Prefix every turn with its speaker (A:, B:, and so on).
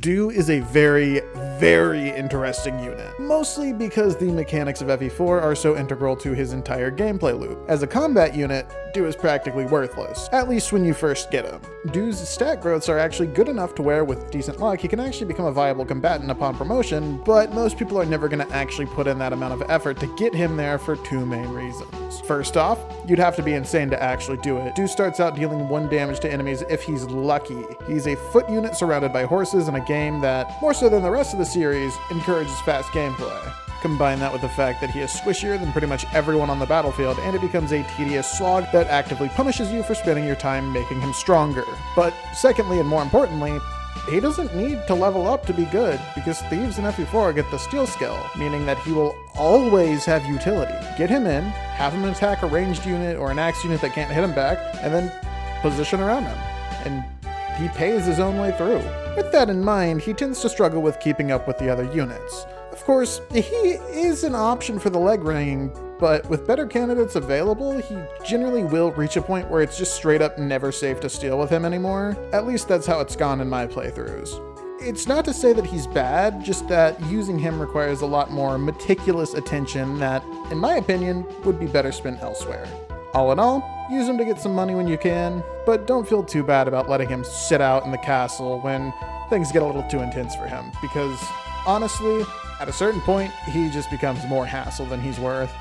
A: Do is a very, very interesting unit, mostly because the mechanics of FE4 are so integral to his entire gameplay loop. As a combat unit, Do is practically worthless, at least when you first get him. Do's stat growths are actually good enough to where, with decent luck, he can actually become a viable combatant upon promotion, but most people are never going to actually put in that amount of effort to get him there for two main reasons. First off, you'd have to be insane to actually do it. Do starts out dealing 1 damage to enemies if he's lucky. He's a foot unit surrounded by horses in a game that, more so than the rest of the series, encourages fast gameplay. Combine that with the fact that he is squishier than pretty much everyone on the battlefield, and it becomes a tedious slog that actively punishes you for spending your time making him stronger. But secondly, and more importantly, he doesn't need to level up to be good, because thieves in FE4 get the steal skill, meaning that he will always have utility. Get him in, have him attack a ranged unit or an axe unit that can't hit him back, and then position around him. And he pays his own way through. With that in mind, he tends to struggle with keeping up with the other units. Of course, he is an option for the leg ring, but with better candidates available, he generally will reach a point where it's just straight up never safe to steal with him anymore. At least that's how it's gone in my playthroughs. It's not to say that he's bad, just that using him requires a lot more meticulous attention that, in my opinion, would be better spent elsewhere. All in all, use him to get some money when you can, but don't feel too bad about letting him sit out in the castle when things get a little too intense for him, because honestly, at a certain point, he just becomes more hassle than he's worth.